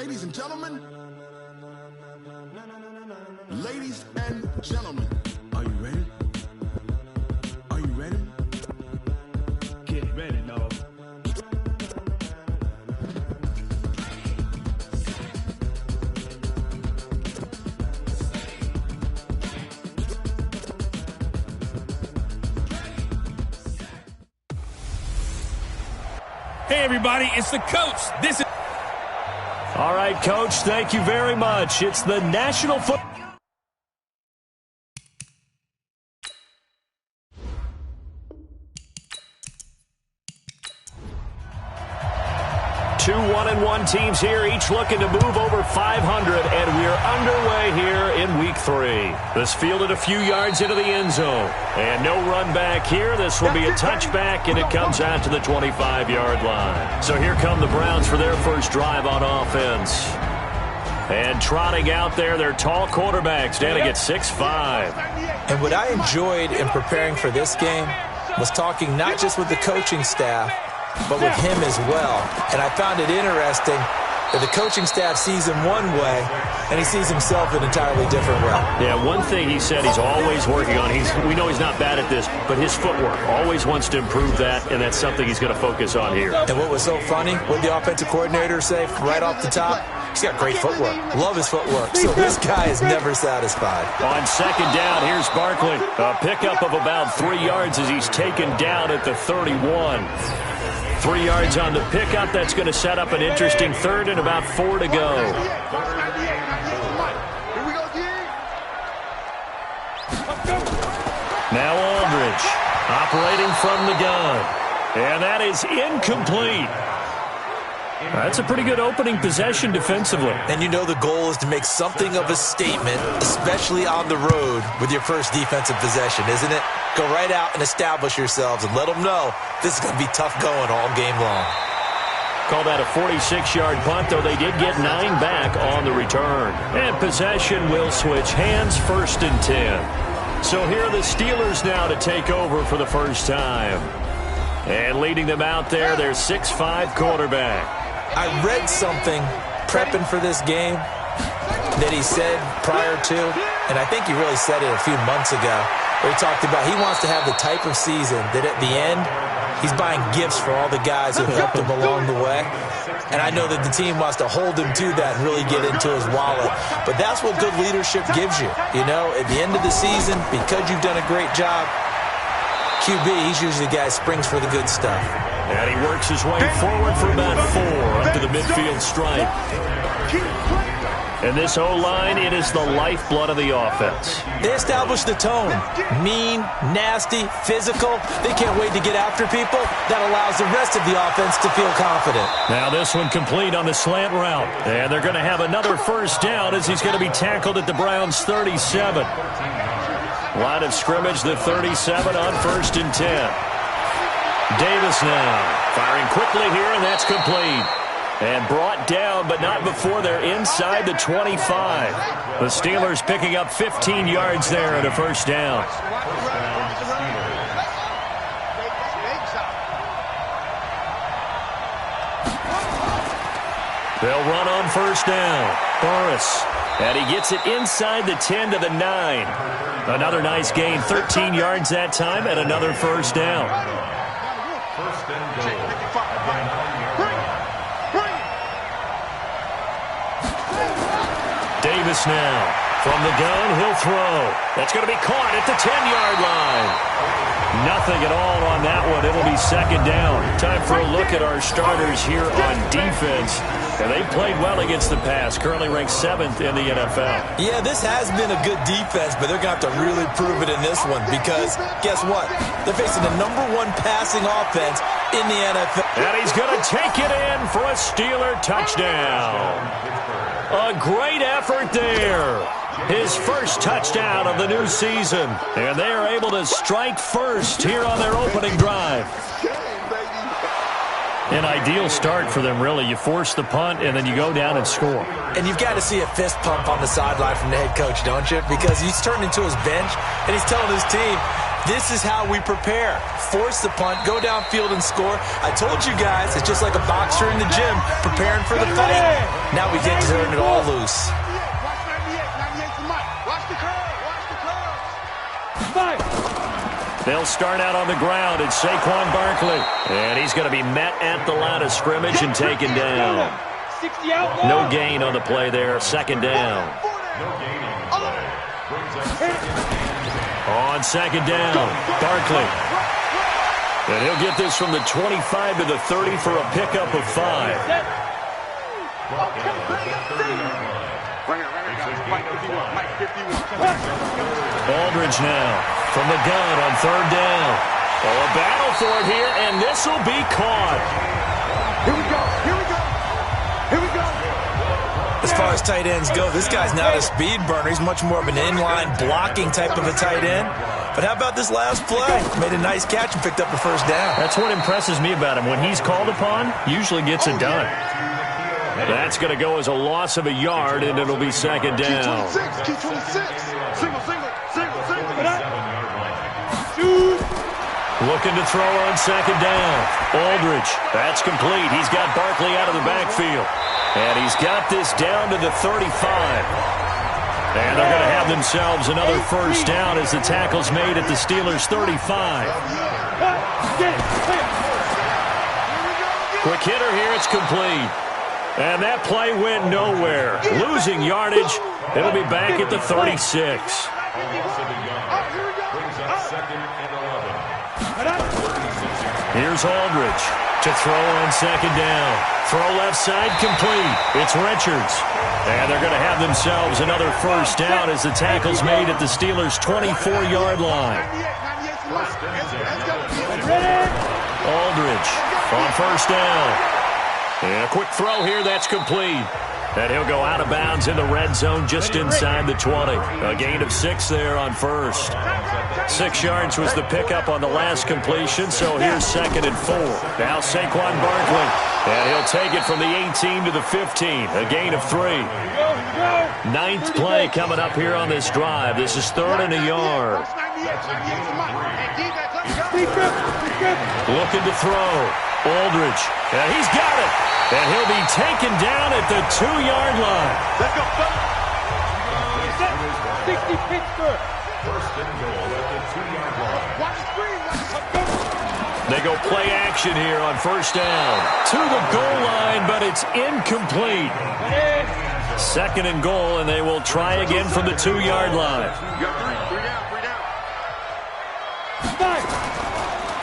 Ladies and gentlemen, are you ready? Are you ready? Get ready, dog. Hey, everybody, it's the coach. This is... All right, Coach, thank you very much. It's the National Football... 2 1-1 teams here, each looking to move over 500, and we're underway here in Week 3. This fielded a few yards into the end zone, and no run back here. This will be a touchback, and it comes out to the 25-yard line. So here come the Browns for their first drive on offense. And trotting out there, their tall quarterback standing at 6'5". And what I enjoyed in preparing for this game was talking not just with the coaching staff, but with him as well. And I found it interesting that the coaching staff sees him one way, and he sees himself an entirely different way. Yeah, one thing he said he's always working on, we know he's not bad at this, but his footwork, always wants to improve that, and that's something he's going to focus on here. And what was so funny, what did the offensive coordinator say right off the top? He's got great footwork. Love his footwork. So this guy is never satisfied. On second down, here's Barkley. A pickup of about 3 yards as he's taken down at the 31. 3 yards on the pickup. That's going to set up an interesting third and about 4 to go. Now Aldridge operating from the gun. And that is incomplete. That's a pretty good opening possession defensively. And you know the goal is to make something of a statement, especially on the road with your first defensive possession, isn't it? Go right out and establish yourselves and let them know this is going to be tough going all game long. Call that a 46-yard punt, though they did get 9 back on the return. And possession will switch hands, 1st and 10. So here are the Steelers now to take over for the first time. And leading them out there, their 6'5" quarterback. I read something prepping for this game that he said prior to, and I think he really said it a few months ago, where he talked about he wants to have the type of season that at the end, he's buying gifts for all the guys who helped him along the way. And I know that the team wants to hold him to that and really get into his wallet. But that's what good leadership gives you. You know, at the end of the season, because you've done a great job, QB, he's usually the guy who springs for the good stuff. And he works his way forward for about 4 up to the midfield stripe. And this O-line, it is the lifeblood of the offense. They establish the tone. Mean, nasty, physical. They can't wait to get after people. That allows the rest of the offense to feel confident. Now this one complete on the slant route. And they're going to have another first down as he's going to be tackled at the Browns' 37. Line of scrimmage, the 37 on 1st and 10. Davis now firing quickly here, and that's complete. And brought down, but not before they're inside the 25. The Steelers picking up 15 yards there at a first down. They'll run on first down. Burris. And he gets it inside the 10 to the 9. Another nice gain, 13 yards that time, and another first down. First and goal. Davis now. From the gun, he'll throw. That's going to be caught at the 10-yard line. Nothing at all on that one. It'll be second down. Time for a look at our starters here on defense. And they played well against the pass. Currently ranked 7th in the NFL. Yeah, this has been a good defense, but they're going to have to really prove it in this one because guess what? They're facing the #1 passing offense in the NFL. And he's going to take it in for a Steeler touchdown. A great effort there. His first touchdown of the new season. And they are able to strike first here on their opening drive. An ideal start for them, really. You force the punt, and then you go down and score. And you've got to see a fist pump on the sideline from the head coach, don't you? Because he's turned into his bench, and he's telling his team, this is how we prepare. Force the punt, go downfield and score. I told you guys, it's just like a boxer in the gym preparing for the fight. Now we get to turn it all loose. They'll start out on the ground. It's Saquon Barkley. And he's going to be met at the line of scrimmage and taken down. No gain on the play there. Second down. On second down, Barkley. And he'll get this from the 25 to the 30 for a pickup of 5. Aldridge now from the gun on third down. Oh, a battle for it here, and this will be caught. Here we go. As far as tight ends go, this guy's not a speed burner. He's much more of an inline blocking type of a tight end. But how about this last play? Made a nice catch and picked up the first down. That's what impresses me about him. When he's called upon, usually gets it done. That's going to go as a loss of a yard, and it'll be second down. Keep 26. Single. Looking to throw on second down. Aldridge. That's complete. He's got Barkley out of the backfield. And he's got this down to the 35. And they're going to have themselves another first down as the tackle's made at the Steelers' 35. Quick hitter here. It's complete. And that play went nowhere. Losing yardage. It'll be back at the 36. Here's Aldridge to throw on second down. Throw left side complete. It's Richards. And they're going to have themselves another first down as the tackle's made at the Steelers' 24-yard line. Aldridge on first down. And a quick throw here, that's complete. And he'll go out of bounds in the red zone just inside the 20. A gain of 6 there on first. 6 yards was the pickup on the last completion, so here's second and 4. Now Saquon Barkley. And he'll take it from the 18 to the 15. A gain of 3. 9th play coming up here on this drive. This is third and a yard. Looking to throw. Aldridge. And he's got it. And he'll be taken down at the 2-yard line. Let's go, fellas. 60 Pittsburgh. First and goal at the 2-yard line. Watch the screen. They go play action here on first down. To the goal line, but it's incomplete. Second and goal, and they will try again from the 2-yard line. You got 3 down.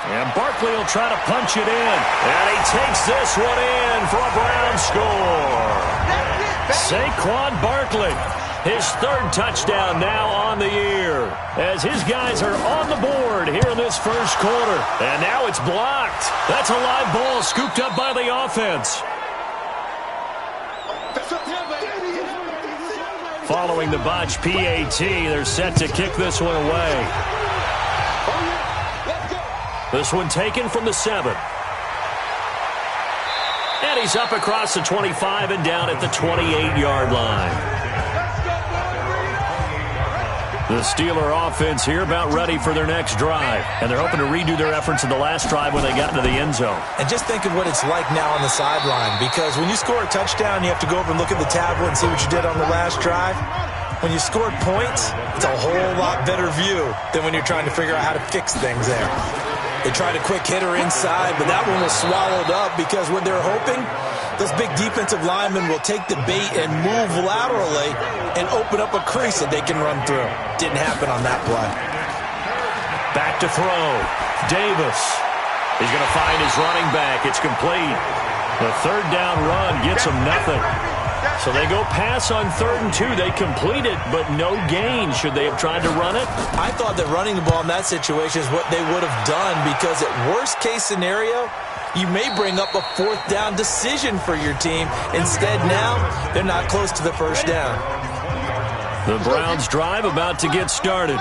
And Barkley will try to punch it in. And he takes this one in for a Brown score. Saquon Barkley, his 3rd touchdown now on the year, as his guys are on the board here in this first quarter. And now it's blocked. That's a live ball scooped up by the offense. Following the botch PAT, they're set to kick this one away. This one taken from the 7. And he's up across the 25 and down at the 28-yard line. The Steeler offense here about ready for their next drive. And they're hoping to redo their efforts in the last drive when they got into the end zone. And just think of what it's like now on the sideline, because when you score a touchdown, you have to go over and look at the tablet and see what you did on the last drive. When you scored points, it's a whole lot better view than when you're trying to figure out how to fix things there. They tried a quick hitter inside, but that one was swallowed up because what they're hoping, those big defensive linemen will take the bait and move laterally and open up a crease that they can run through. Didn't happen on that play. Back to throw. Davis. He's going to find his running back. It's complete. The 3rd down run gets him nothing. So they go pass on 3rd and 2. They complete it, but no gain. Should they have tried to run it? I thought that running the ball in that situation is what they would have done, because at worst case scenario, you may bring up a 4th down decision for your team. Instead, now, they're not close to the first down. The Browns drive about to get started.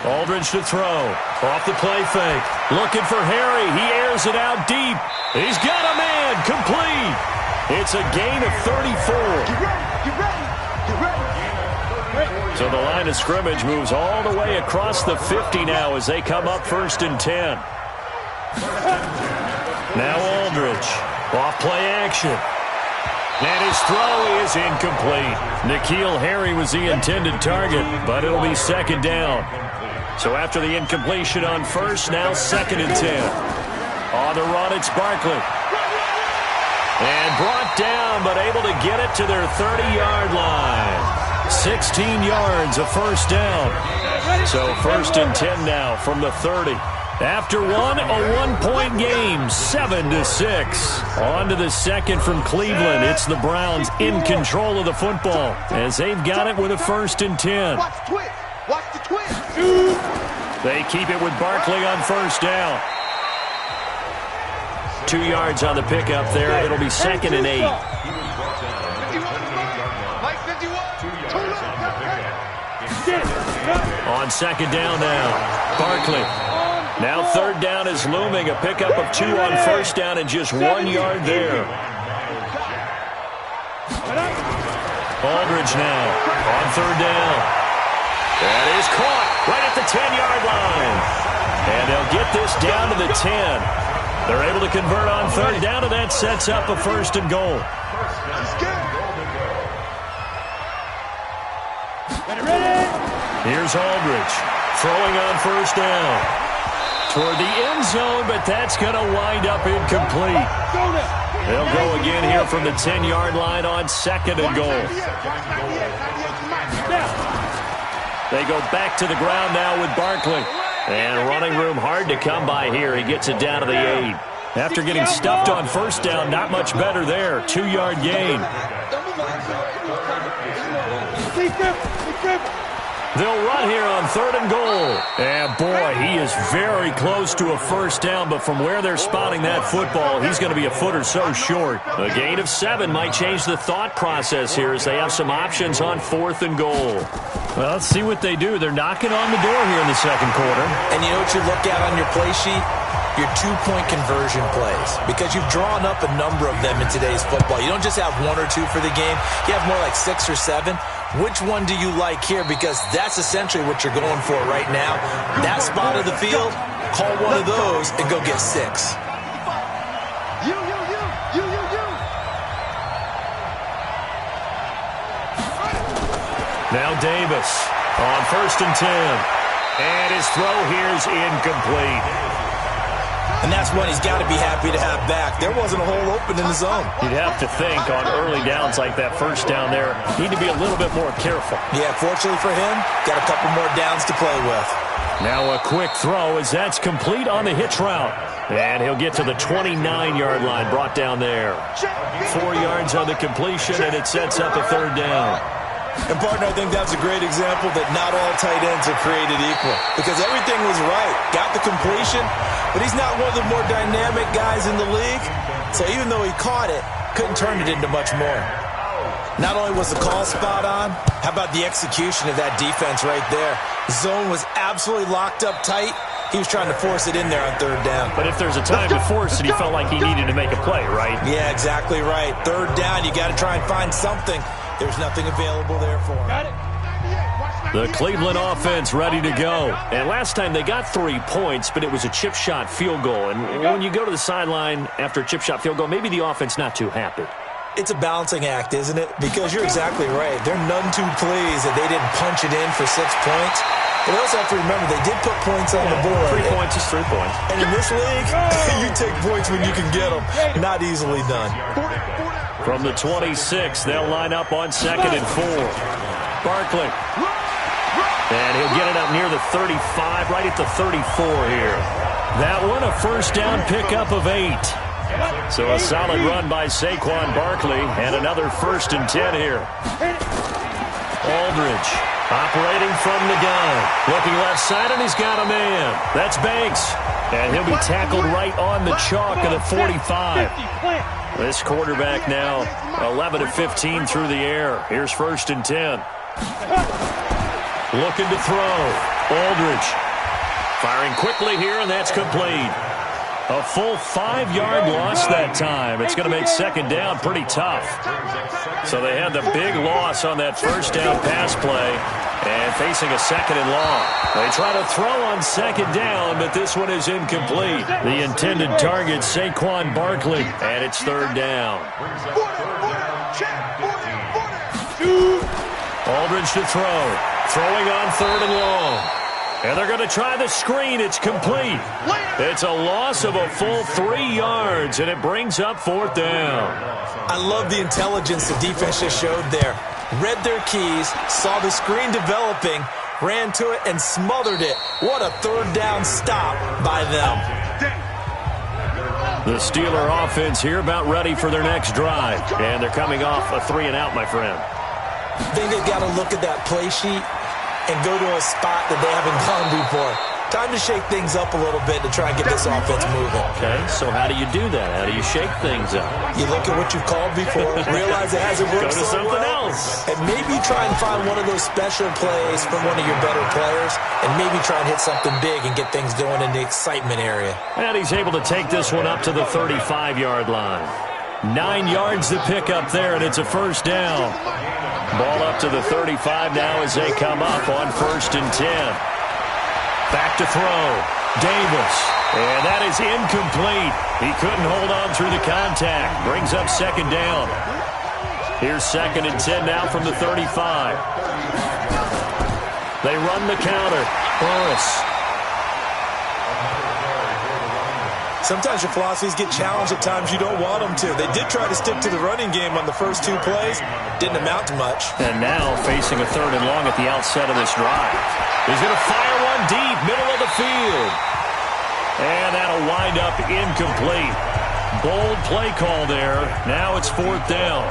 Aldridge to throw. Off the play fake. Looking for Harry. He airs it out deep. He's got a man. Complete. It's a gain of 34. So the line of scrimmage moves all the way across the 50 now as they come up 1st and 10. Now Aldridge. Off play action. And his throw is incomplete. N'Keal Harry was the intended target, but it'll be second down. So after the incompletion on first, now 2nd and 10. On the run, it's Barkley. And brought down, but able to get it to their 30-yard line. 16 yards, a first down. So 1st and 10 now from the 30. After one, a 1-point game, 7-6. On to the second from Cleveland. It's the Browns in control of the football as they've got it with a 1st and 10. Watch the twist. Watch the twist. They keep it with Barkley on first down. 2 yards on the pickup there. It'll be 2nd and 8. On 2nd down now, Barkley. Now 3rd down is looming. A pickup of 2 on first down and just 1 yard there. Aldridge now on 3rd down. That is caught right at the 10-yard line. And they'll get this down to the 10. They're able to convert on 3rd down, and that sets up a 1st and goal. Here's Aldridge throwing on 1st down. Toward the end zone, but that's going to wind up incomplete. They'll go again here from the 10-yard line on 2nd and goal. They go back to the ground now with Barkley. And running room hard to come by here. He gets it down to the 8. After getting stuffed on first down, not much better there. 2-yard gain. They'll run here on 3rd and goal. And boy, he is very close to a first down, but from where they're spotting that football, he's going to be a foot or so short. A gain of 7 might change the thought process here as they have some options on 4th and goal. Well, let's see what they do. They're knocking on the door here in the 2nd quarter. And you know what you look at on your play sheet? Your 2-point conversion plays, because you've drawn up a number of them in today's football. You don't just have 1 or 2 for the game. You have more like 6 or 7. Which one do you like here? Because that's essentially what you're going for right now. That spot of the field, call one of those and go get 6. Now Davis on 1st and 10. And his throw here is incomplete. And that's one he's got to be happy to have back. There wasn't a hole open in the zone. You'd have to think on early downs like that first down there, need to be a little bit more careful. Yeah, fortunately for him, got a couple more downs to play with. Now a quick throw as that's complete on the hitch route. And he'll get to the 29-yard line, brought down there. 4 yards on the completion, and it sets up a 3rd down. And, partner, I think that's a great example that not all tight ends are created equal. Because everything was right. Got the completion, but he's not one of the more dynamic guys in the league. So even though he caught it, couldn't turn it into much more. Not only was the call spot on, how about the execution of that defense right there? Zone was absolutely locked up tight. He was trying to force it in there on 3rd down. But if there's a time to force it, he felt like he needed to make a play, right? Yeah, exactly right. 3rd down, you got to try and find something. There's nothing available there for him. The Cleveland offense ready to go. And last time they got 3 points, but it was a chip shot field goal. And when you go to the sideline after a chip shot field goal, maybe the offense not too happy. It's a balancing act, isn't it? Because you're exactly right. They're none too pleased that they didn't punch it in for 6 points. But they also have to remember they did put points on the board. 3 points is 3 points. And in this league, you take points when you can get them. Not easily done. From the 26, they'll line up on 2nd and 4. Barkley. And he'll get it up near the 35, right at the 34 here. That one, a first down pickup of 8. So a solid run by Saquon Barkley, and another 1st and 10 here. Aldridge operating from the gun. Looking left side, and he's got a man. That's Banks. And he'll be tackled right on the chalk of the 45. This quarterback now 11 of 15 through the air. Here's 1st and 10. Looking to throw. Aldridge firing quickly here, and that's complete. A full 5-yard loss that time. It's going to make second down pretty tough. So they had the big loss on that first down pass play and facing a second and long. They try to throw on second down, but this one is incomplete. The intended target, Saquon Barkley, and it's third down. Aldridge to throw. Throwing on third and long. And they're going to try the screen. It's complete. It's a loss of a full 3 yards, and it brings up fourth down. I love the intelligence the defense just showed there. Read their keys, saw the screen developing, ran to it, and smothered it. What a third down stop by them. The Steeler offense here about ready for their next drive. And they're coming off a 3-and-out, my friend. I think they've got to look at that play sheet and go to a spot that they haven't gone before. Time to shake things up a little bit to try and get this offense moving. Okay, so how do you do that? How do you shake things up? You look at what you've called before, realize it hasn't worked Go to so something well, else. and maybe try and find one of those special plays from one of your better players, and maybe try and hit something big and get things going in the excitement area. And he's able to take this one up to the 35-yard line. 9 yards to pick up there, and it's a first down. Ball up to the 35 now as they come up on 1st and 10. Back to throw. Davis. And that is incomplete. He couldn't hold on through the contact. Brings up second down. Here's 2nd and 10 now from the 35. They run the counter. Burris. Sometimes your philosophies get challenged at times you don't want them to. They did try to stick to the running game on the first 2 plays. Didn't amount to much. And now facing a 3rd and long at the outset of this drive. He's going to fire one deep, middle of the field. And that'll wind up incomplete. Bold play call there. Now it's 4th down.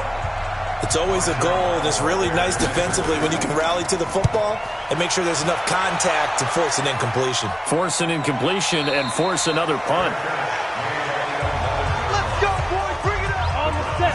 It's always a goal, and it's really nice defensively when you can rally to the football and make sure there's enough contact to force an incompletion. Force an incompletion and force another punt.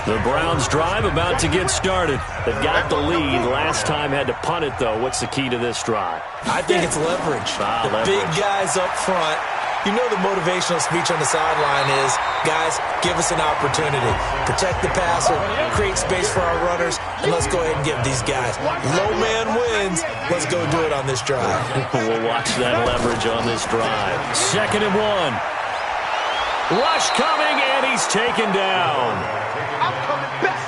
The Browns drive about to get started. They've got the lead. Last time had to punt it, though. What's the key to this drive? I think it's leverage. Leverage. Big guys up front. You know the motivational speech on the sideline is, guys, give us an opportunity. Protect the passer, create space for our runners, and let's go ahead and give these guys. Low man wins. Let's go do it on this drive. We'll watch that leverage on this drive. 2nd and 1. Rush coming, and he's taken down. I'm coming back.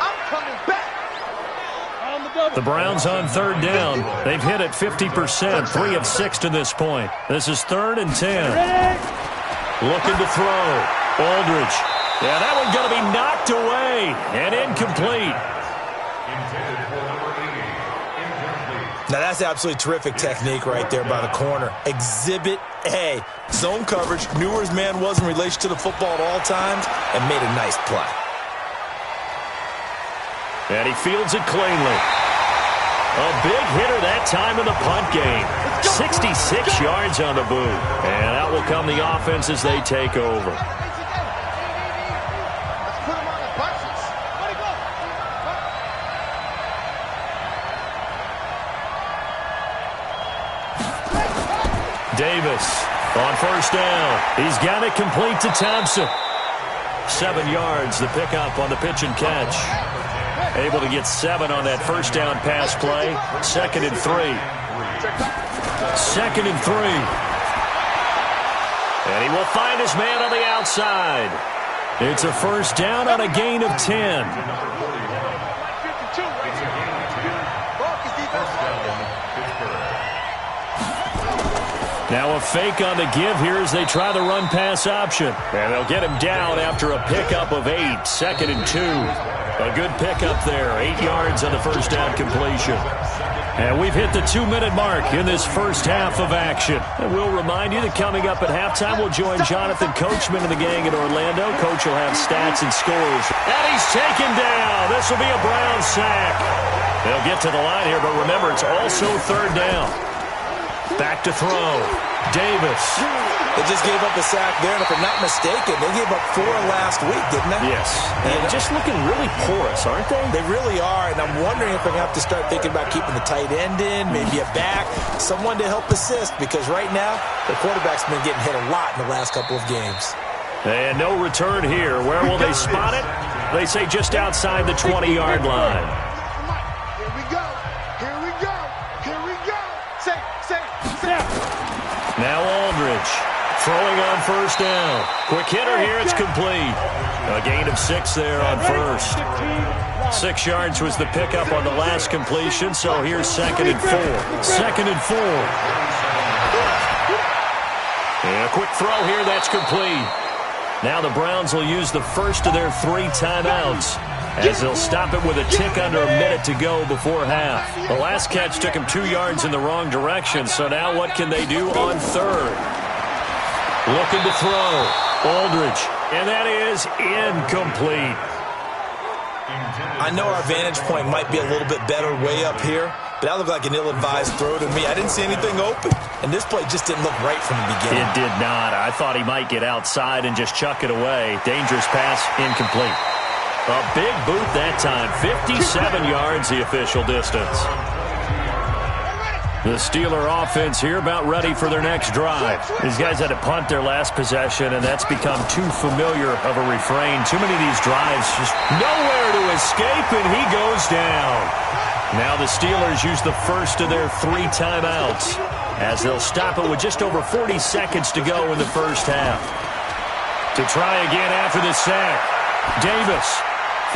I'm coming back. The Browns on 3rd down. They've hit it 50%, 3 of 6 to this point. This is 3rd and 10. Looking to throw. Aldridge. Yeah, that one's going to be knocked away and incomplete. Now that's absolutely terrific technique right there by the corner. Exhibit A. Zone coverage, knew where his man was in relation to the football at all times, and made a nice play. And he fields it cleanly. A big hitter that time in the punt game. 66 yards on the boot. And out will come the offense as they take over. Davis on 1st down. He's got it complete to Thompson. 7 yards, the pickup on the pitch and catch. Able to get 7 on that 1st down pass play. 2nd and 3. 2nd and 3. And he will find his man on the outside. It's a 1st down on a gain of 10. Now a fake on the give here as they try the run-pass option. And they'll get him down after a pickup of 8. 2nd and 2. A good pickup there. 8 yards on the 1st down completion. And we've hit the 2-minute mark in this first half of action. And we'll remind you that coming up at halftime, we'll join Jonathan Coachman and the gang in Orlando. Coach will have stats and scores. And he's taken down. This will be a Brown sack. They'll get to the line here, but remember, it's also 3rd down. Back to throw. Davis. They just gave up a sack there, and if I'm not mistaken, they gave up 4 last week, didn't they? Yes. And just looking really porous, aren't they? They really are, and I'm wondering if they're going to have to start thinking about keeping the tight end in, maybe a back, someone to help assist, because right now, the quarterback's been getting hit a lot in the last couple of games. And no return here. Where will they spot it? They say just outside the 20-yard line. Here we go. Here we go. Here we go. Say. Now Aldridge throwing on first down. Quick hitter here. It's complete. A gain of 6 there on first. 6 yards was the pickup on the last completion, so here's 2nd and 4. 2nd and 4. And a quick throw here. That's complete. Now the Browns will use the first of their 3 timeouts, as they'll stop it with a tick under a minute to go before half. The last catch took him 2 yards in the wrong direction, so now what can they do on third? Looking to throw. Aldridge, and that is incomplete. I know our vantage point might be a little bit better way up here, but that looked like an ill-advised throw to me. I didn't see anything open, and this play just didn't look right from the beginning. It did not. I thought he might get outside and just chuck it away. Dangerous pass, incomplete. A big boot that time. 57 yards the official distance. The Steeler offense here about ready for their next drive. These guys had to punt their last possession, and that's become too familiar of a refrain. Too many of these drives, just nowhere to escape, and he goes down. Now the Steelers use the first of their 3 timeouts, as they'll stop it with just over 40 seconds to go in the first half. To try again after the sack, Davis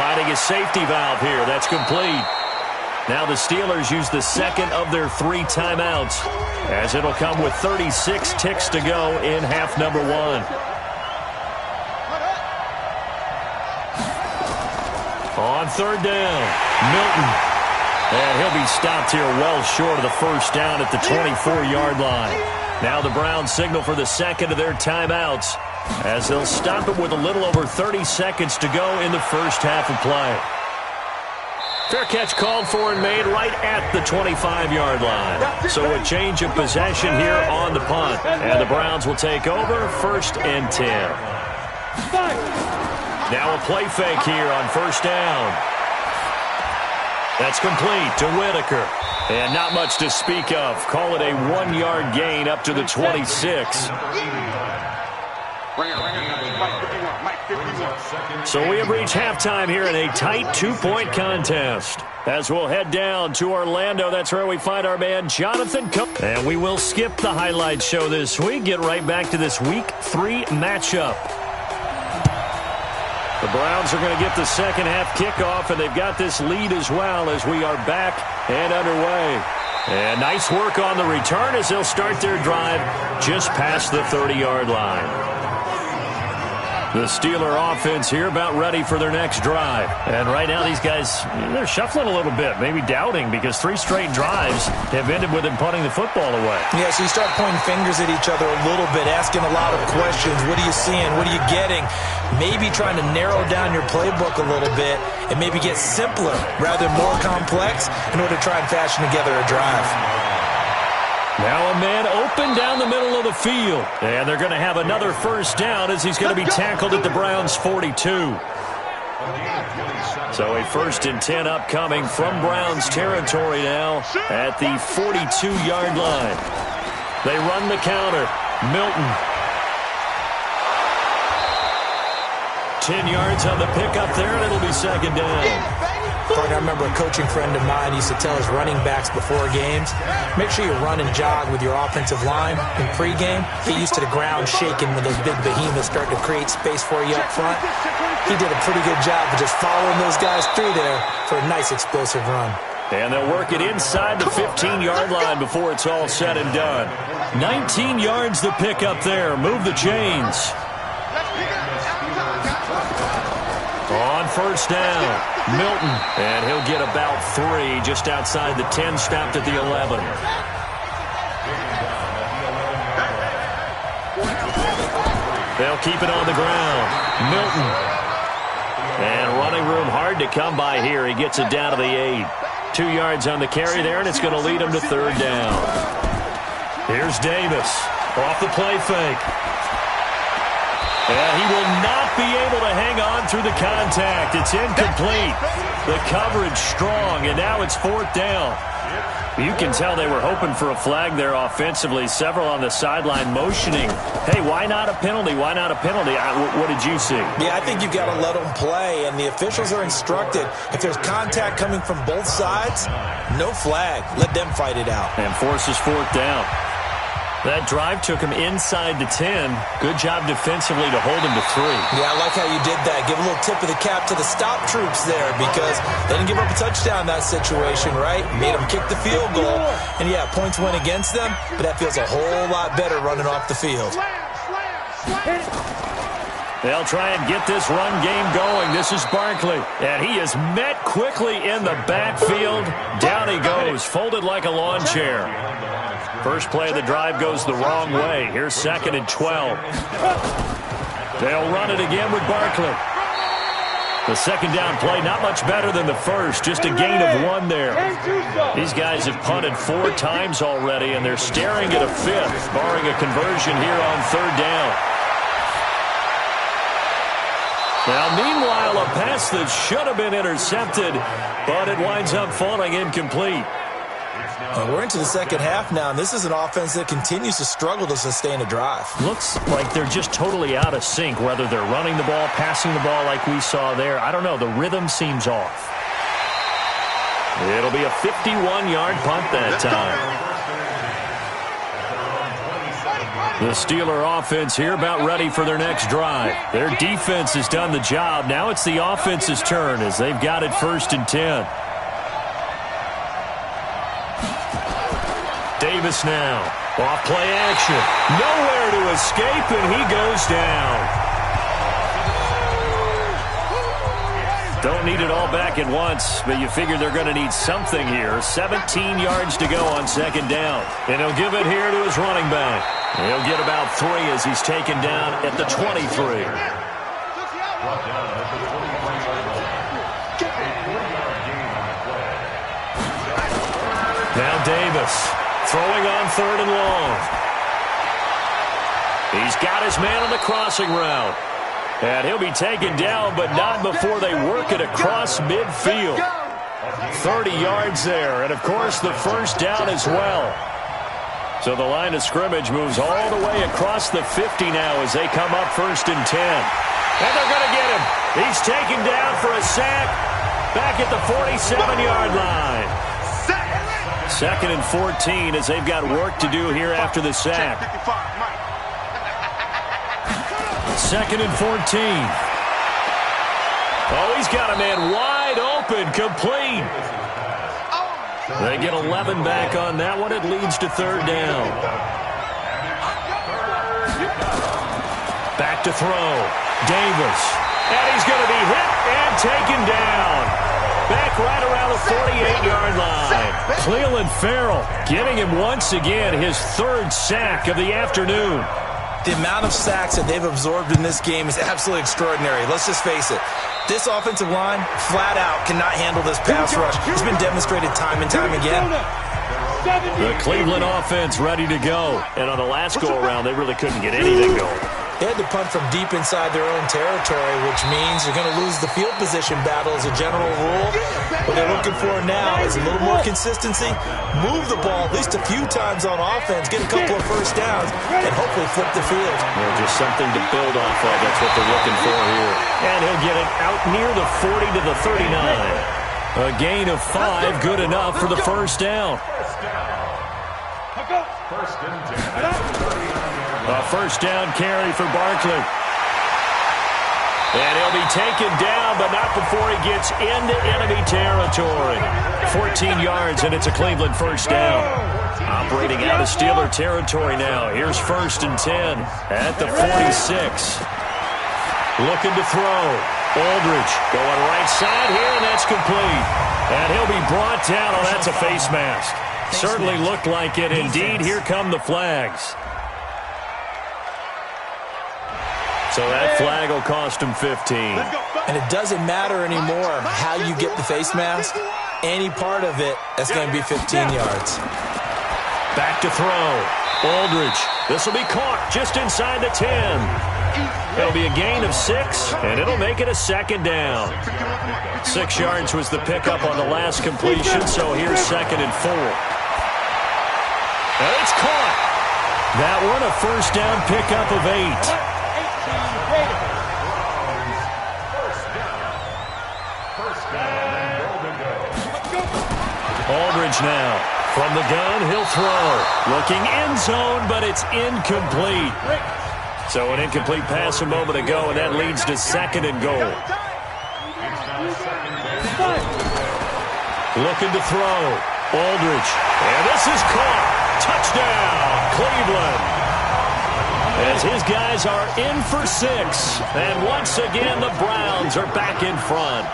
finding a safety valve here. That's complete. Now the Steelers use the second of their 3 timeouts, as it'll come with 36 ticks to go in half number 1. On third down, Milton. And he'll be stopped here well short of the first down at the 24-yard line. Now the Browns signal for the second of their timeouts, as they'll stop it with a little over 30 seconds to go in the first half of play. Fair catch called for and made right at the 25-yard line. So a change of possession here on the punt. And the Browns will take over, 1st and 10. Now a play fake here on first down. That's complete to Whitaker. And not much to speak of. Call it a 1-yard gain up to the 26. So we have reached halftime here in a tight 2-point contest. As we'll head down to Orlando, that's where we find our man Jonathan Cook. And we will skip the highlight show this week. Get right back to this Week 3 matchup. The Browns are going to get the second half kickoff, and they've got this lead as well as we are back and underway. And nice work on the return as they'll start their drive just past the 30-yard line. The Steeler offense here about ready for their next drive. And right now these guys, they're shuffling a little bit, maybe doubting, because 3 straight drives have ended with them punting the football away. Yeah, so you start pointing fingers at each other a little bit, asking a lot of questions. What are you seeing? What are you getting? Maybe trying to narrow down your playbook a little bit and maybe get simpler rather than more complex in order to try and fashion together a drive. Now a man open down the middle of the field. And they're going to have another first down as he's going to be tackled at the Browns' 42. So a 1st and 10 upcoming from Browns territory now at the 42-yard line. They run the counter. Milton. 10 yards on the pickup there, and it'll be 2nd down. I remember a coaching friend of mine used to tell his running backs before games, make sure you run and jog with your offensive line in pregame. Get used to the ground shaking when those big behemoths start to create space for you up front. He did a pretty good job of just following those guys through there for a nice explosive run. And they'll work it inside the 15-yard line before it's all said and done. 19 yards the pickup there. Move the chains. On first down, Milton, and he'll get about 3 just outside the 10, stopped at the 11. They'll keep it on the ground. Milton. And running room hard to come by here. He gets it down to the 8. 2 yards on the carry there, and it's going to lead him to 3rd down. Here's Davis. Off the play fake. And he will not be able to hang on through the contact. It's incomplete. The coverage strong, and now it's 4th down. You can tell they were hoping for a flag there offensively. Several on the sideline motioning. Hey, why not a penalty? Why not a penalty? What did you see? Yeah, I think you've got to let them play, and the officials are instructed. If there's contact coming from both sides, no flag. Let them fight it out. And forces 4th down. That drive took him inside the 10. Good job defensively to hold him to 3. Yeah, I like how you did that. Give a little tip of the cap to the stop troops there because they didn't give up a touchdown in that situation, right? Made them kick the field goal. And, yeah, points went against them, but that feels a whole lot better running off the field. They'll try and get this run game going. This is Barkley. And he is met quickly in the backfield. Down he goes, folded like a lawn chair. First play of the drive goes the wrong way. Here's 2nd and 12. They'll run it again with Barkley. The second down play, not much better than the first. Just a gain of 1 there. These guys have punted 4 times already, and they're staring at a 5th, barring a conversion here on 3rd down. Now, meanwhile, a pass that should have been intercepted, but it winds up falling incomplete. We're into the second half now, and this is an offense that continues to struggle to sustain a drive. Looks like they're just totally out of sync, whether they're running the ball, passing the ball like we saw there. I don't know. The rhythm seems off. It'll be a 51-yard punt that time. The Steeler offense here about ready for their next drive. Their defense has done the job. Now it's the offense's turn as they've got it 1st and 10. Davis now. Off play action. Nowhere to escape, and he goes down. Don't need it all back at once, but you figure they're going to need something here. 17 yards to go on 2nd down. And he'll give it here to his running back. He'll get about 3 as he's taken down at the 23. Now Davis. Throwing on 3rd and long. He's got his man on the crossing route. And he'll be taken down, but not before they work it across midfield. 30 yards there, and of course the 1st down as well. So the line of scrimmage moves all the way across the 50 now as they come up 1st and 10. And they're going to get him. He's taken down for a sack back at the 47-yard line. 2nd and 14 as they've got work to do here after the sack. 2nd and 14. Oh, he's got a man wide open, complete. They get 11 back on that one. It leads to 3rd down. Back to throw. Davis. And he's going to be hit and taken down. Back right around the 48-yard line. Cleveland Farrell getting him once again his 3rd sack of the afternoon. The amount of sacks that they've absorbed in this game is absolutely extraordinary. Let's just face it. This offensive line, flat out, cannot handle this pass rush. It's been demonstrated time and time again. The Cleveland offense ready to go. And on the last go-around, they really couldn't get anything going. They had to punt from deep inside their own territory, which means you're going to lose the field position battle as a general rule. What they're looking for now is a little more consistency, move the ball at least a few times on offense, get a couple of 1st downs, and hopefully flip the field. Well, just something to build off of. That's what they're looking for here. And he'll get it out near the 40 to the 39. A gain of 5, good enough for the 1st down. A 1st down carry for Barkley. And he'll be taken down, but not before he gets into enemy territory. 14 yards, and it's a Cleveland 1st down. Operating out of Steeler territory now. Here's 1st and 10 at the 46. Looking to throw. Aldridge going right side here, and that's complete. And he'll be brought down. Oh, that's a face mask. Certainly looked like it. Indeed, here come the flags. So that flag will cost him 15. And it doesn't matter anymore how you get the face mask. Any part of it, that's going to be 15 yards. Back to throw. Aldridge. This will be caught just inside the 10. It'll be a gain of 6, and it'll make it a second down. 6 yards was the pickup on the last completion, so here's 2nd and 4. And it's caught. That one a first down pickup of 8. Aldridge now. From the gun, he'll throw. Looking end zone, but it's incomplete. So an incomplete pass a moment ago, and that leads to 2nd and goal. Looking to throw. Aldridge. And this is caught. Touchdown, Cleveland. As his guys are in for 6. And once again, the Browns are back in front.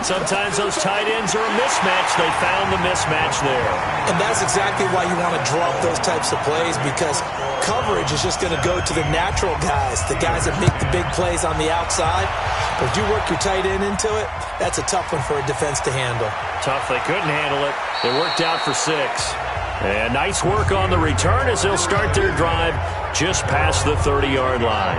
Sometimes those tight ends are a mismatch. They found the mismatch there. And that's exactly why you want to draw up those types of plays, because coverage is just going to go to the natural guys, the guys that make the big plays on the outside. But if you work your tight end into it, that's a tough one for a defense to handle. Tough. They couldn't handle it. It worked out for 6. And nice work on the return as they'll start their drive just past the 30-yard line.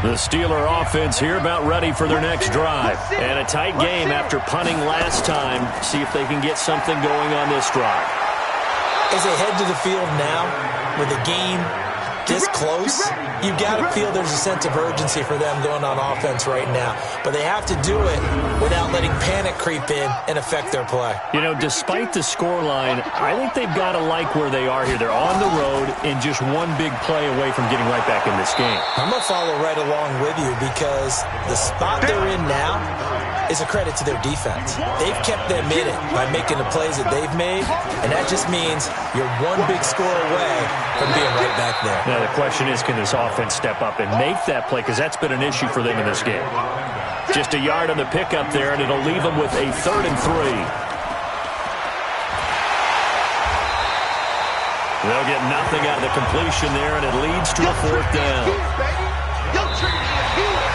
The Steeler offense here about ready for their next drive. And a tight game after punting last time. See if they can get something going on this drive. As they head to the field now, with the game this close, you've got to feel there's a sense of urgency for them going on offense right now. But they have to do it without letting panic creep in and affect their play. You know, despite the scoreline, I think they've got to like where they are here. They're on the road and just one big play away from getting right back in this game. I'm going to follow right along with you because the spot they're in now is a credit to their defense. They've kept them in it by making the plays that they've made, and that just means you're one big score away from being right back there. Now, the question is, can this offense step up and make that play? Because that's been an issue for them in this game. Just a yard on the pickup there, and it'll leave them with a 3rd and 3. They'll get nothing out of the completion there, and it leads to a 4th down.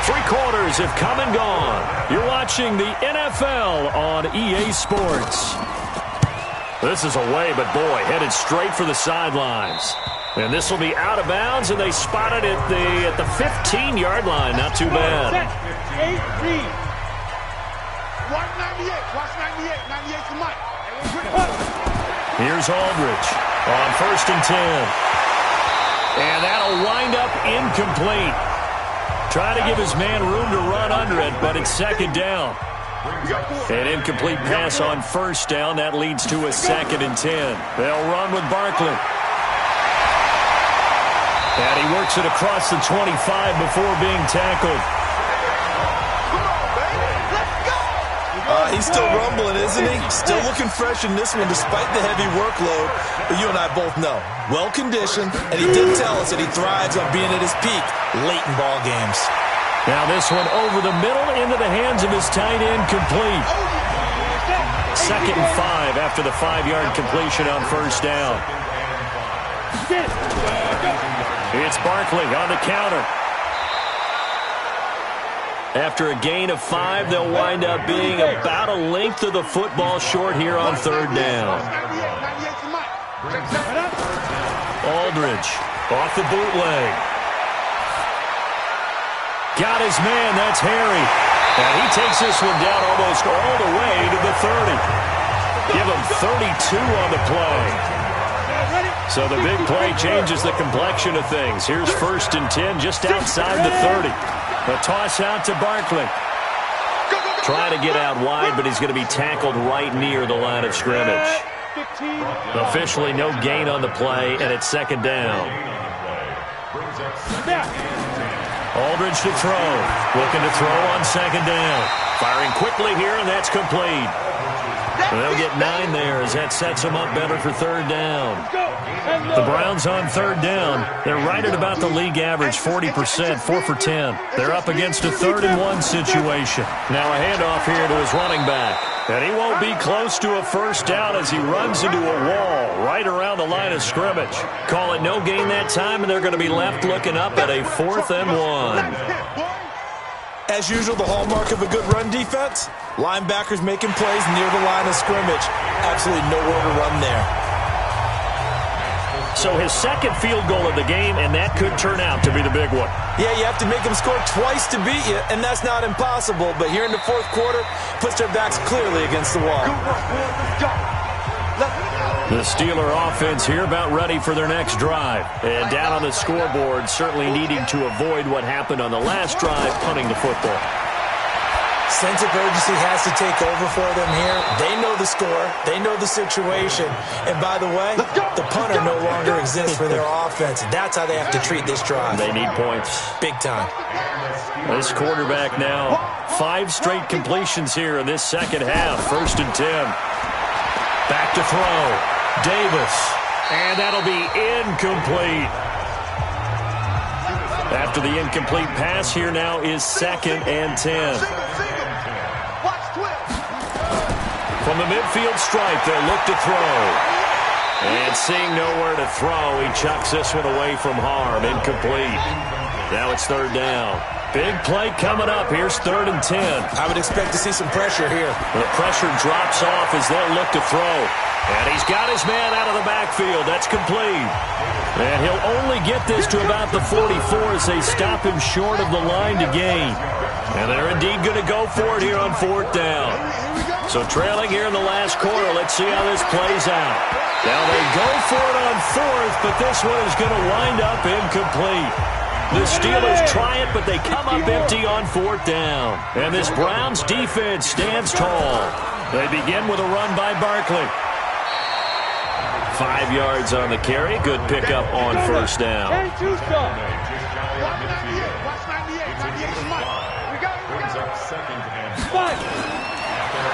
3 quarters have come and gone. You're watching the NFL on EA Sports. This is away, but boy, headed straight for the sidelines. And this will be out of bounds, and they spot it at the 15-yard line. Not too bad. Watch 98. Watch 98. 98 to Mike. Here's Aldridge on 1st and 10. And that'll wind up incomplete. Try to give his man room to run under it, but it's 2nd down. An incomplete pass on 1st down. That leads to a 2nd and 10. They'll run with Barkley. And he works it across the 25 before being tackled. He's still rumbling, isn't he? Still looking fresh in this one despite the heavy workload. But you and I both know, well-conditioned, and he did tell us that he thrives on being at his peak late in ball games. Now this one over the middle into the hands of his tight end, complete. 2nd and 5 after the 5-yard completion on 1st down. It's Barkley on the counter. After a gain of 5, they'll wind up being about a length of the football short here on 3rd down. Aldridge off the bootleg. Got his man, that's Harry. And he takes this one down almost all the way to the 30. Give him 32 on the play. So the big play changes the complexion of things. Here's 1st and 10 just outside the 30. A toss out to Barkley. Trying to get out wide, but he's going to be tackled right near the line of scrimmage. Officially no gain on the play, and it's 2nd down. Aldridge to throw. Looking to throw on 2nd down. Firing quickly here, and that's complete. They'll get 9 there as that sets them up better for 3rd down. The Browns on 3rd down. They're right at about the league average, 40%, 4 for 10. They're up against a 3rd and 1 situation. Now a handoff here to his running back. And he won't be close to a 1st down as he runs into a wall right around the line of scrimmage. Call it no gain that time, and they're going to be left looking up at a 4th and 1. As usual, the hallmark of a good run defense, linebackers making plays near the line of scrimmage. Absolutely nowhere to run there. So his second field goal of the game, and that could turn out to be the big one. Yeah, you have to make them score twice to beat you, and that's not impossible. But here in the fourth quarter, puts their backs clearly against the wall. Good work, boys. Let's go. The Steeler offense here about ready for their next drive. And down on the scoreboard, certainly needing to avoid what happened on the last drive, punting the football. Sense of urgency has to take over for them here. They know the score. They know the situation. And by the way, the punter no longer exists for their offense. That's how they have to treat this drive. They need points. Big time. This quarterback now, 5 straight completions here in this second half. 1st and 10. Back to throw. Davis. And that'll be incomplete. After the incomplete pass, here now is 2nd and 10. From the midfield stripe, they'll look to throw. And seeing nowhere to throw, he chucks this one away from harm. Incomplete. Now it's 3rd down. Big play coming up. Here's 3rd and 10. I would expect to see some pressure here. The pressure drops off as they'll look to throw. And he's got his man out of the backfield. That's complete. And he'll only get this to about the 44 as they stop him short of the line to gain. And they're indeed going to go for it here on 4th down. So trailing here in the last quarter, let's see how this plays out. Now they go for it on 4th, but this one is going to wind up incomplete. The Steelers try it, but they come up empty on 4th down. And this Browns defense stands tall. They begin with a run by Barkley. 5 yards on the carry. Good pickup on 1st down.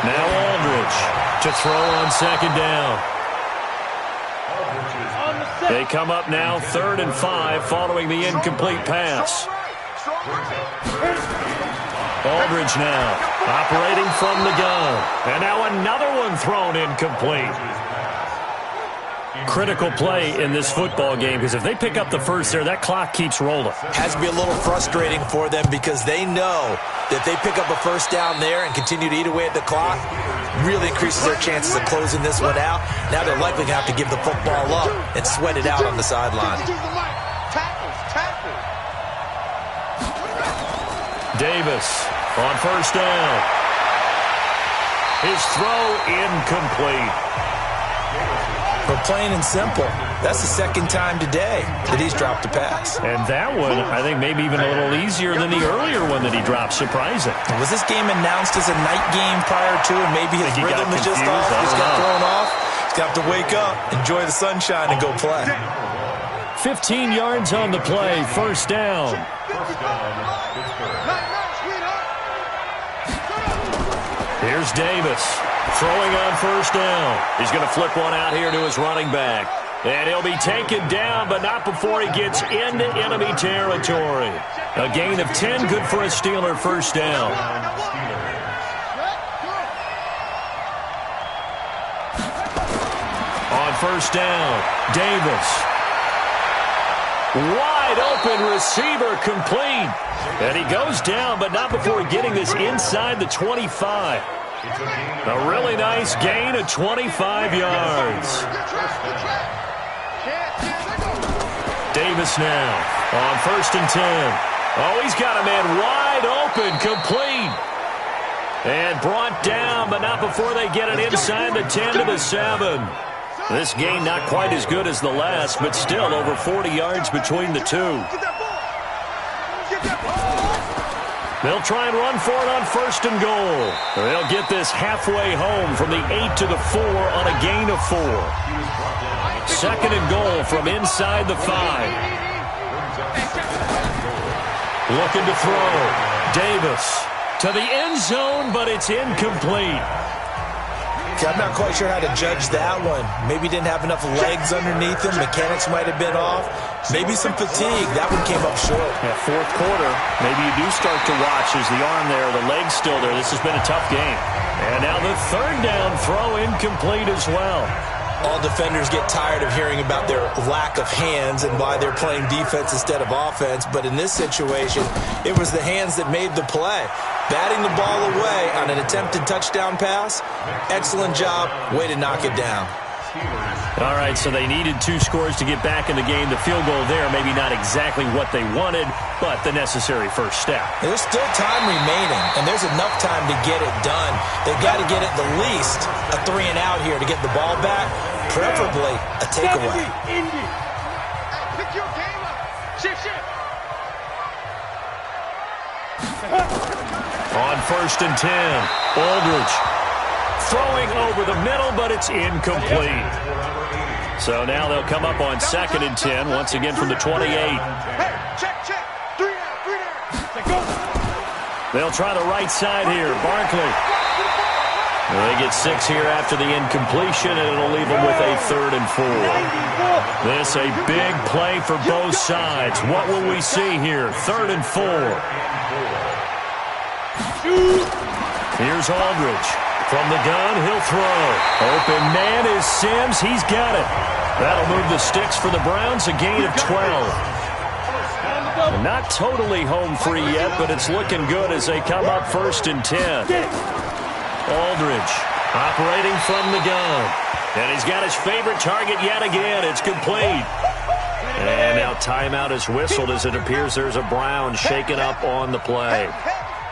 Now Aldridge to throw on 2nd down. They come up now 3rd and 5 following the incomplete pass. Aldridge now operating from the gun. And now another one thrown incomplete. Critical play in this football game because if they pick up the first there, that clock keeps rolling. Has to be a little frustrating for them because they know that they pick up a 1st down there and continue to eat away at the clock, really increases their chances of closing this one out. Now they're likely going to have to give the football up and sweat it out on the sideline. Davis on 1st down. His throw incomplete. But plain and simple, that's the 2nd time today that he's dropped a pass. And that one, I think, maybe even a little easier than the earlier one that he dropped. Surprising. Was this game announced as a night game prior to, and maybe his rhythm is just off? He's got thrown off. He's got to wake up, enjoy the sunshine, and go play. 15 yards on the play. 1st down. Here's Davis. Throwing on 1st down. He's going to flip one out here to his running back. And he'll be taken down, but not before he gets into enemy territory. A gain of 10, good for a Steeler 1st down. On 1st down, Davis. Wide open receiver complete. And he goes down, but not before getting this inside the 25. A really nice gain of 25 yards. Davis now on 1st and 10. Oh, he's got a man wide open, complete. And brought down, but not before they get it inside the 10 to the 7. This gain not quite as good as the last, but still over 40 yards between the two. They'll try and run for it on 1st and goal. They'll get this halfway home from the 8 to the 4 on a gain of 4. 2nd and goal from inside the 5. Looking to throw. Davis to the end zone, but it's incomplete. I'm not quite sure how to judge that one. Maybe didn't have enough legs underneath him. Mechanics might have been off. Maybe some fatigue. That one came up short. Yeah, 4th quarter, maybe you do start to watch as the arm there, the leg's still there. This has been a tough game. And now the 3rd down throw incomplete as well. All defenders get tired of hearing about their lack of hands and why they're playing defense instead of offense. But in this situation, it was the hands that made the play. Batting the ball away on an attempted touchdown pass. Excellent job. Way to knock it down. All right, so they needed 2 scores to get back in the game. The field goal there, maybe not exactly what they wanted, but the necessary first step. There's still time remaining, and there's enough time to get it done. They've got to get at the least a 3-and-out here to get the ball back, preferably a takeaway. Pick your game up. Shift. On 1st and 10, Aldridge throwing over the middle, but it's incomplete. So now they'll come up on 2nd and 10, once again from the 28. Hey, check. 3 down. They'll try the right side here. Barkley. They get 6 here after the incompletion, and it'll leave them with a 3rd and 4. This a big play for both sides. What will we see here? 3rd and 4. Here's Aldridge. From the gun, he'll throw. Open man is Sims. He's got it. That'll move the sticks for the Browns, a gain of 12. Not totally home free yet, but it's looking good as they come up 1st and 10. Aldridge operating from the gun. And he's got his favorite target yet again. It's complete. And now timeout is whistled as it appears there's a Brown shaken up on the play.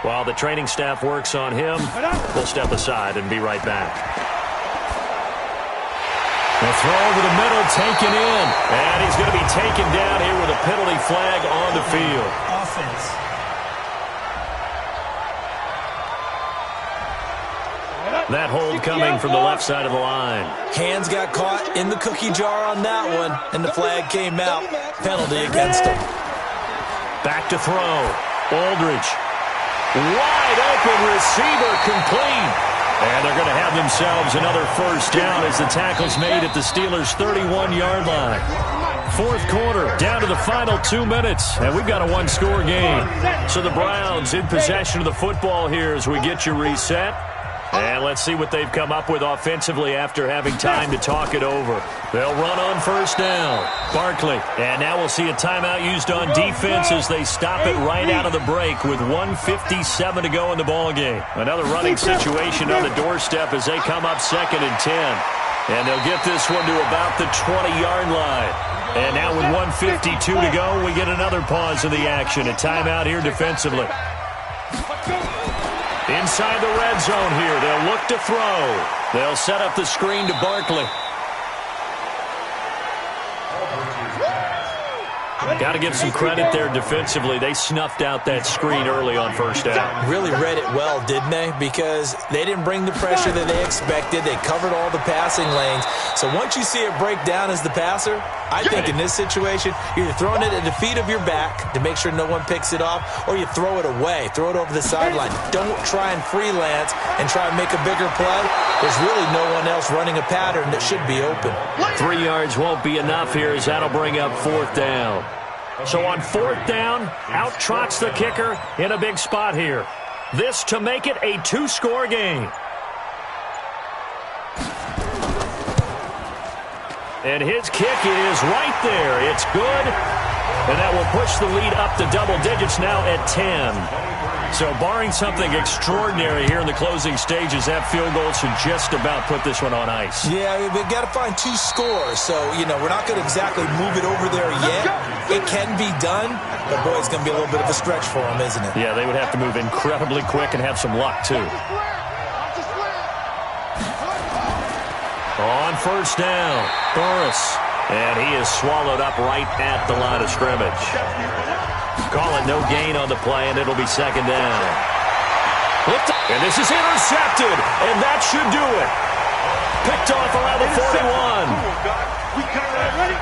While the training staff works on him, we'll step aside and be right back. The throw over the middle, taken in. And he's going to be taken down here with a penalty flag on the field. Offense. That hold coming from the left side of the line. Hands got caught in the cookie jar on that one, and the flag came out. Penalty against him. Back to throw. Aldridge. Wide open receiver, complete. And they're going to have themselves another first down as the tackle's made at the Steelers' 31-yard line. 4th quarter, down to the final 2 minutes, and we've got a 1-score game. So the Browns in possession of the football here as we get you reset. And let's see what they've come up with offensively after having time to talk it over. They'll run on 1st down. Barkley. And now we'll see a timeout used on defense as they stop it right out of the break with 1:57 to go in the ballgame. Another running situation on the doorstep as they come up 2nd and 10. And they'll get this one to about the 20-yard line. And now with 1:52 to go, we get another pause in the action. A timeout here defensively. Inside the red zone here, they'll look to throw. They'll set up the screen to Barkley. Got to give some credit there defensively. They snuffed out that screen early on 1st down. Really read it well, didn't they? Because they didn't bring the pressure that they expected. They covered all the passing lanes. So once you see it break down as the passer, I think in this situation, you're throwing it at the feet of your back to make sure no one picks it off, or you throw it away, throw it over the sideline. Don't try and freelance and try and make a bigger play. There's really no one else running a pattern that should be open. 3 yards won't be enough here as that'll bring up 4th down. So on 4th down, out trots the kicker in a big spot here. This to make it a 2-score game. And his kick is right there. It's good. And that will push the lead up to double digits now at 10. So barring something extraordinary here in the closing stages, that field goal should just about put this one on ice. Yeah, we've got to find 2 scores. So, we're not going to exactly move it over there yet. It can be done, but boy, it's going to be a little bit of a stretch for them, isn't it? Yeah, they would have to move incredibly quick and have some luck, too. On 1st down, Burris. And he is swallowed up right at the line of scrimmage. Call it no gain on the play, and it'll be 2nd down. And this is intercepted, and that should do it. Picked off around the 41. We cover that. Ready?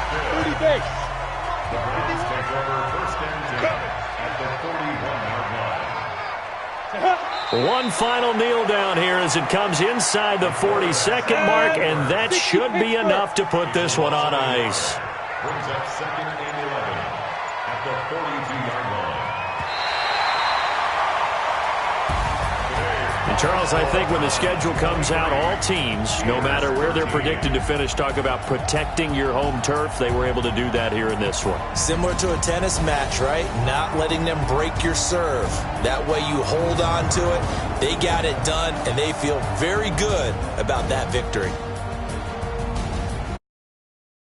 30 base. The Browns take over 1st and 10 at the 41-yard line. One final kneel down here as it comes inside the 42nd mark, and that should be enough to put this one on ice. Brings up 2nd and 11 at the 42-yard line. And Charles, I think when the schedule comes out, all teams, no matter where they're predicted to finish, talk about protecting your home turf. They were able to do that here in this one. Similar to a tennis match, right? Not letting them break your serve. That way you hold on to it. They got it done, and they feel very good about that victory.